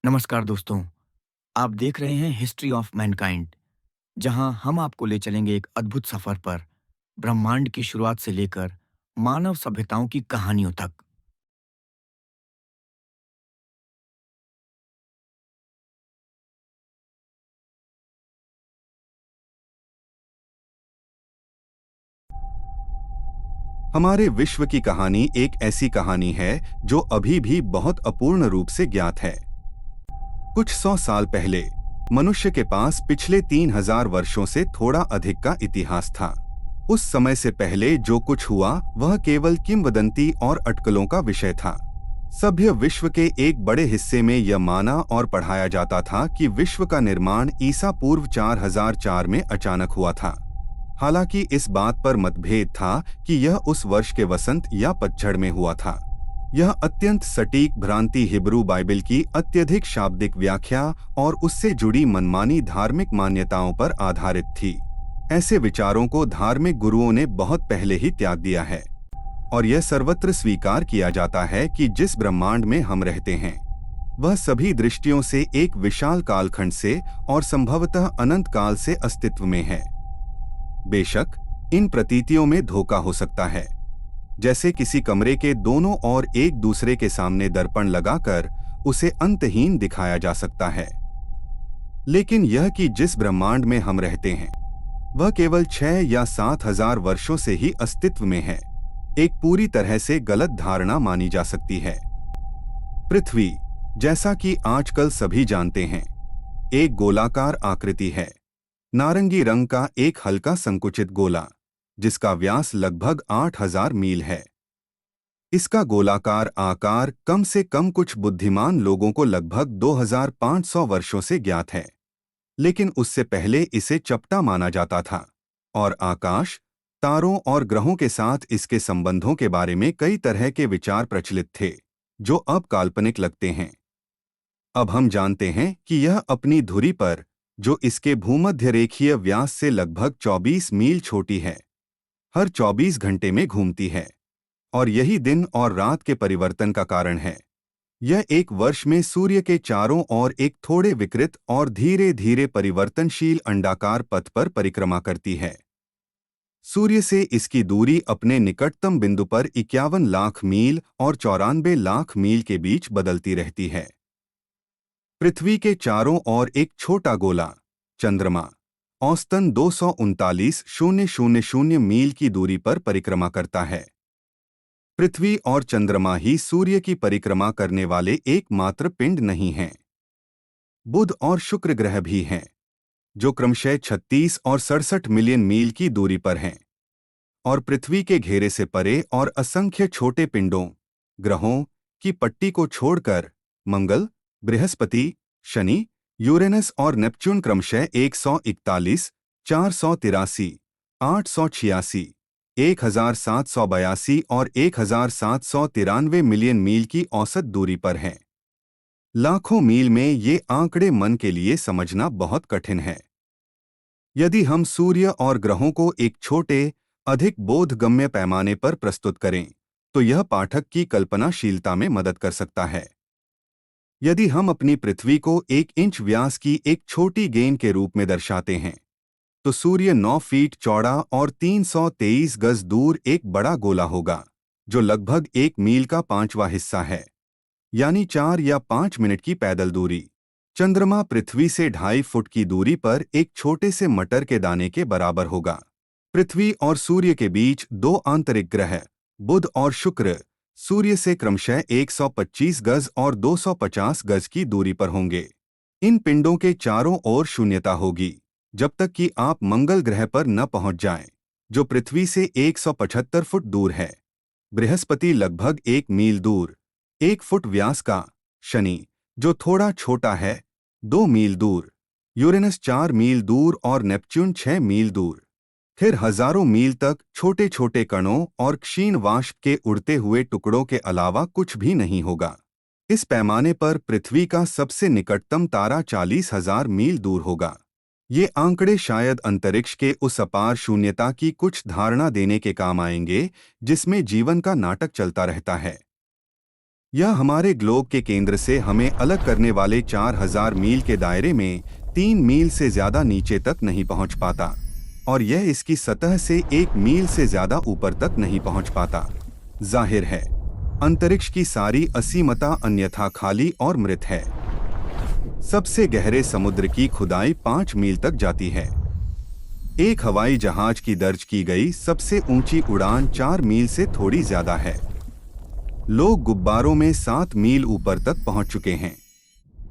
नमस्कार दोस्तों। आप देख रहे हैं हिस्ट्री ऑफ मैनकाइंड, जहां हम आपको ले चलेंगे एक अद्भुत सफर पर, ब्रह्मांड की शुरुआत से लेकर मानव सभ्यताओं की कहानियों तक। हमारे विश्व की कहानी एक ऐसी कहानी है जो अभी भी बहुत अपूर्ण रूप से ज्ञात है। कुछ 100 साल पहले मनुष्य के पास पिछले 3000 वर्षों से थोड़ा अधिक का इतिहास था। उस समय से पहले जो कुछ हुआ वह केवल किंवदंती और अटकलों का विषय था। सभ्य विश्व के एक बड़े हिस्से में यह माना और पढ़ाया जाता था कि विश्व का निर्माण ईसा पूर्व 4004 में अचानक हुआ था। हालांकि इस बात पर मतभेद था कि यह उस वर्ष के वसंत या पतझड़ में हुआ था। यह अत्यंत सटीक भ्रांति हिब्रू बाइबल की अत्यधिक शाब्दिक व्याख्या और उससे जुड़ी मनमानी धार्मिक मान्यताओं पर आधारित थी। ऐसे विचारों को धार्मिक गुरुओं ने बहुत पहले ही त्याग दिया है और यह सर्वत्र स्वीकार किया जाता है कि जिस ब्रह्मांड में हम रहते हैं वह सभी दृष्टियों से एक विशाल कालखंड से और संभवतः अनंत काल से अस्तित्व में है। बेशक इन प्रतीतियों में धोखा हो सकता है, जैसे किसी कमरे के दोनों ओर एक दूसरे के सामने दर्पण लगाकर उसे अंतहीन दिखाया जा सकता है। लेकिन यह कि जिस ब्रह्मांड में हम रहते हैं वह केवल 6 या 7 हजार वर्षों से ही अस्तित्व में है, एक पूरी तरह से गलत धारणा मानी जा सकती है। पृथ्वी, जैसा कि आजकल सभी जानते हैं, एक गोलाकार आकृति है। नारंगी रंग का एक हल्का संकुचित गोला जिसका व्यास लगभग 8000 मील है। इसका गोलाकार आकार कम से कम कुछ बुद्धिमान लोगों को लगभग 2500 वर्षों से ज्ञात है, लेकिन उससे पहले इसे चपटा माना जाता था और आकाश, तारों और ग्रहों के साथ इसके संबंधों के बारे में कई तरह के विचार प्रचलित थे जो अब काल्पनिक लगते हैं। अब हम जानते हैं कि यह अपनी धुरी पर, जो इसके भूमध्य रेखीय व्यास से लगभग 24 मील छोटी है, हर 24 घंटे में घूमती है और यही दिन और रात के परिवर्तन का कारण है। यह एक वर्ष में सूर्य के चारों ओर एक थोड़े विकृत और धीरे धीरे परिवर्तनशील अंडाकार पथ पर परिक्रमा करती है। सूर्य से इसकी दूरी अपने निकटतम बिंदु पर 51 लाख मील और 94 लाख मील के बीच बदलती रहती है। पृथ्वी के चारों ओर एक छोटा गोला, चंद्रमा, औसतन 239,000 मील की दूरी पर परिक्रमा करता है। पृथ्वी और चंद्रमा ही सूर्य की परिक्रमा करने वाले एकमात्र पिंड नहीं हैं। बुध और शुक्र ग्रह भी हैं, जो क्रमशः 36 और 67 मिलियन मील की दूरी पर हैं। और पृथ्वी के घेरे से परे और असंख्य छोटे पिंडों, ग्रहों की पट्टी को छोड़कर मंगल, बृहस्पति, शनि, यूरेनस और नेपच्यून क्रमशः 141, 483, 886, 1782 और 1793 मिलियन मील की औसत दूरी पर हैं। लाखों मील में ये आंकड़े मन के लिए समझना बहुत कठिन है। यदि हम सूर्य और ग्रहों को एक छोटे, अधिक बोधगम्य पैमाने पर प्रस्तुत करें तो यह पाठक की कल्पनाशीलता में मदद कर सकता है। यदि हम अपनी पृथ्वी को 1 इंच व्यास की एक छोटी गेंद के रूप में दर्शाते हैं तो सूर्य 9 फीट चौड़ा और 323 गज दूर एक बड़ा गोला होगा, जो लगभग 1 मील का 5वां हिस्सा है, यानी 4 या 5 मिनट की पैदल दूरी। चंद्रमा पृथ्वी से 2.5 फुट की दूरी पर एक छोटे से मटर के दाने के बराबर होगा। पृथ्वी और सूर्य के बीच 2 आंतरिक ग्रह, बुध और शुक्र, सूर्य से क्रमशः 125 गज और 250 गज की दूरी पर होंगे। इन पिंडों के चारों ओर शून्यता होगी जब तक कि आप मंगल ग्रह पर न पहुंच जाएं, जो पृथ्वी से 175 फुट दूर है। बृहस्पति लगभग 1 मील दूर, 1 फुट व्यास का, शनि, जो थोड़ा छोटा है, 2 मील दूर, यूरेनस 4 मील दूर और नेपच्यून 6 मील दूर। फिर हजारों मील तक छोटे छोटे कणों और क्षीण वाष्प के उड़ते हुए टुकड़ों के अलावा कुछ भी नहीं होगा। इस पैमाने पर पृथ्वी का सबसे निकटतम तारा 40,000 मील दूर होगा। ये आंकड़े शायद अंतरिक्ष के उस अपार शून्यता की कुछ धारणा देने के काम आएंगे जिसमें जीवन का नाटक चलता रहता है। यह हमारे ग्लोब के केंद्र से हमें अलग करने वाले 4000 मील के दायरे में 3 मील से ज्यादा नीचे तक नहीं पहुंच पाता और यह इसकी सतह से 1 मील से ज्यादा ऊपर तक नहीं पहुंच पाता। जाहिर है, अंतरिक्ष की सारी असीमता अन्यथा खाली और मृत है। सबसे गहरे समुद्र की खुदाई 5 मील तक जाती है। एक हवाई जहाज की दर्ज की गई सबसे ऊंची उड़ान 4 मील से थोड़ी ज्यादा है। लोग गुब्बारों में 7 मील ऊपर तक पहुंच चुके हैं,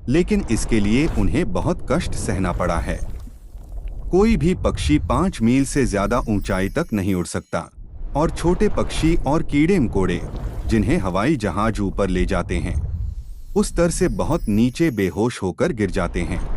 लेकिन इसके लिए उन्हें बहुत कष्ट सहना पड़ा है। कोई भी पक्षी 5 मील से ज्यादा ऊंचाई तक नहीं उड़ सकता और छोटे पक्षी और कीड़े मकोड़े जिन्हें हवाई जहाज ऊपर ले जाते हैं, उस स्तर से बहुत नीचे बेहोश होकर गिर जाते हैं।